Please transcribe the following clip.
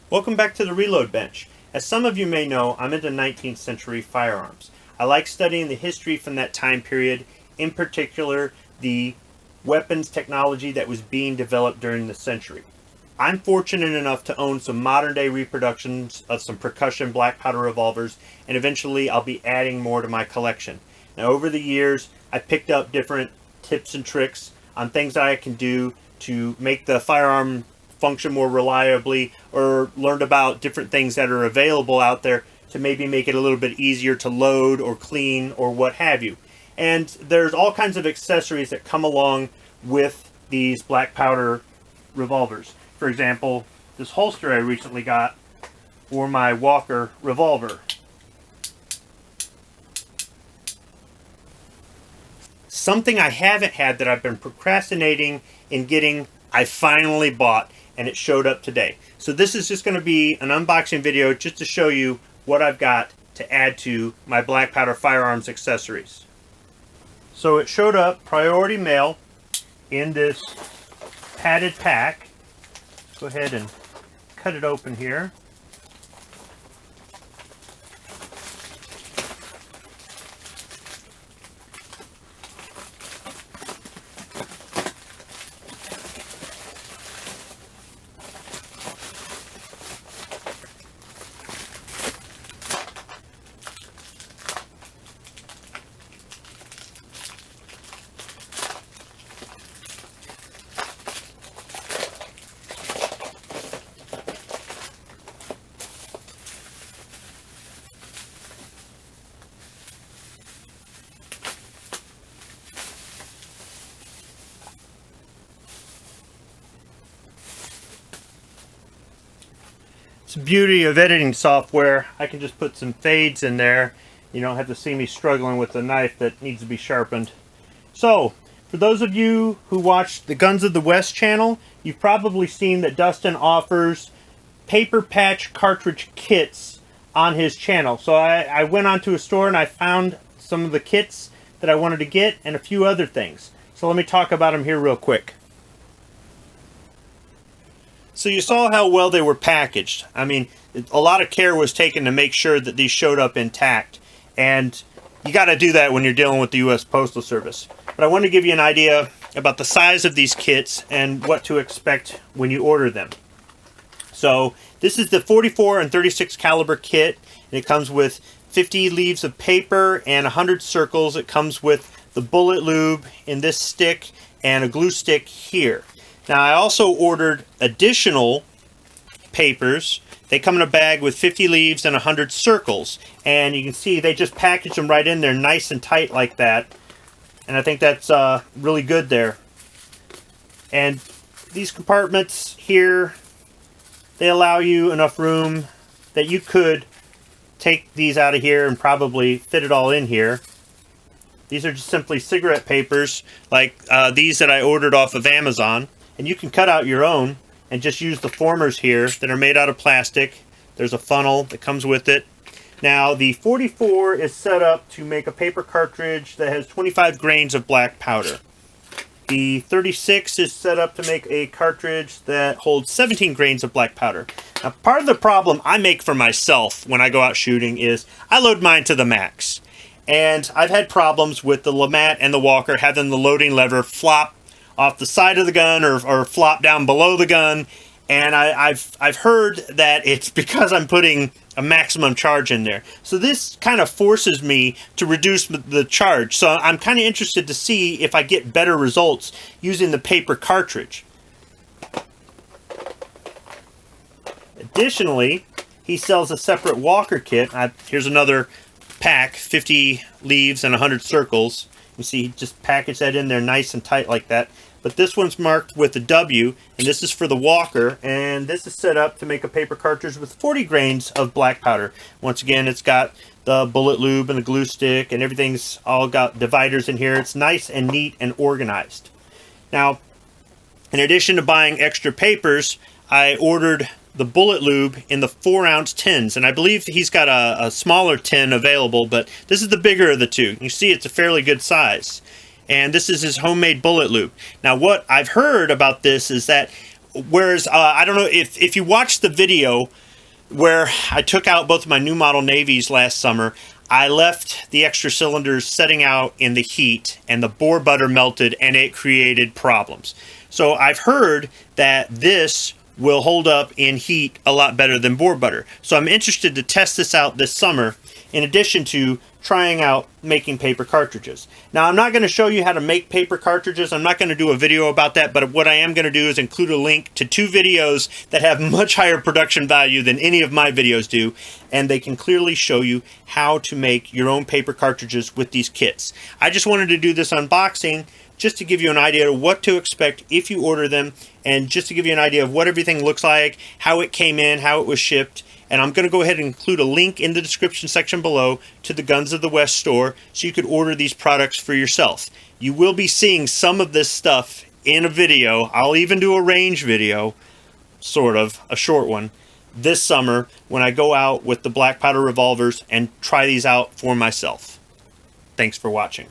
Welcome back to the Reload Bench. As some of you may know, I'm into 19th century firearms. I like studying the history from that time period, in particular the weapons technology that was being developed during the century. I'm fortunate enough to own some modern day reproductions of some percussion black powder revolvers, and eventually I'll be adding more to my collection. Now over the years, I've picked up different tips and tricks on things that I can do to make the firearm function more reliably, or learned about different things that are available out there to maybe make it a little bit easier to load or clean or what have you. And there's all kinds of accessories that come along with these black powder revolvers. For example, this holster I recently got for my Walker revolver. Something I haven't had that I've been procrastinating in getting, I finally bought, and it showed up today. So this is just going to be an unboxing video just to show you what I've got to add to my black powder firearms accessories. So it showed up priority mail in this padded pack. Go ahead and cut it open here. It's the beauty of editing software. I can just put some fades in there. You don't have to see me struggling with a knife that needs to be sharpened. So, for those of you who watched the Guns of the West channel, you've probably seen that Dustin offers paper patch cartridge kits on his channel. So I went onto a store and I found some of the kits that I wanted to get and a few other things. So let me talk about them here real quick. So you saw how well they were packaged. I mean, a lot of care was taken to make sure that these showed up intact. And you got to do that when you're dealing with the U.S. Postal Service. But I want to give you an idea about the size of these kits and what to expect when you order them. So this is the 44 and 36 caliber kit. And it comes with 50 leaves of paper and 100 circles. It comes with the bullet lube in this stick and a glue stick here. Now I also ordered additional papers. They come in a bag with 50 leaves and 100 circles. And you can see they just package them right in there nice and tight like that. And I think that's really good there. And these compartments here, they allow you enough room that you could take these out of here and probably fit it all in here. These are just simply cigarette papers like these that I ordered off of Amazon. And you can cut out your own and just use the formers here that are made out of plastic. There's a funnel that comes with it. Now the 44 is set up to make a paper cartridge that has 25 grains of black powder. The 36 is set up to make a cartridge that holds 17 grains of black powder. Now part of the problem I make for myself when I go out shooting is I load mine to the max. And I've had problems with the LeMat and the Walker having the loading lever flop off the side of the gun or flop down below the gun, and I've heard that it's because I'm putting a maximum charge in there. So this kind of forces me to reduce the charge. So I'm kind of interested to see if I get better results using the paper cartridge. Additionally, he sells a separate Walker kit. Here's another pack, 50 leaves and 100 circles. You see he just packaged that in there nice and tight like that. But this one's marked with a W, and this is for the Walker, and this is set up to make a paper cartridge with 40 grains of black powder. Once again, it's got the bullet lube and the glue stick, and everything's all got dividers in here. It's nice and neat and organized. Now, in addition to buying extra papers, I ordered the bullet lube in the 4-ounce tins, and I believe he's got a smaller tin available, but this is the bigger of the two. You see it's a fairly good size. And this is his homemade bullet lube. Now what I've heard about this is that Whereas, I don't know if you watched the video where I took out both of my new model Navies last summer, I left the extra cylinders setting out in the heat and the bore butter melted and it created problems. So I've heard that this will hold up in heat a lot better than bore butter. So I'm interested to test this out this summer, in addition to trying out making paper cartridges. Now, I'm not going to show you how to make paper cartridges. I'm not going to do a video about that, but what I am going to do is include a link to 2 videos that have much higher production value than any of my videos do, and they can clearly show you how to make your own paper cartridges with these kits. I just wanted to do this unboxing just to give you an idea of what to expect if you order them, and just to give you an idea of what everything looks like, how it came in, how it was shipped. And I'm going to go ahead and include a link in the description section below to the Guns of the West store so you could order these products for yourself. You will be seeing some of this stuff in a video. I'll even do a range video, sort of, a short one, this summer when I go out with the black powder revolvers and try these out for myself. Thanks for watching.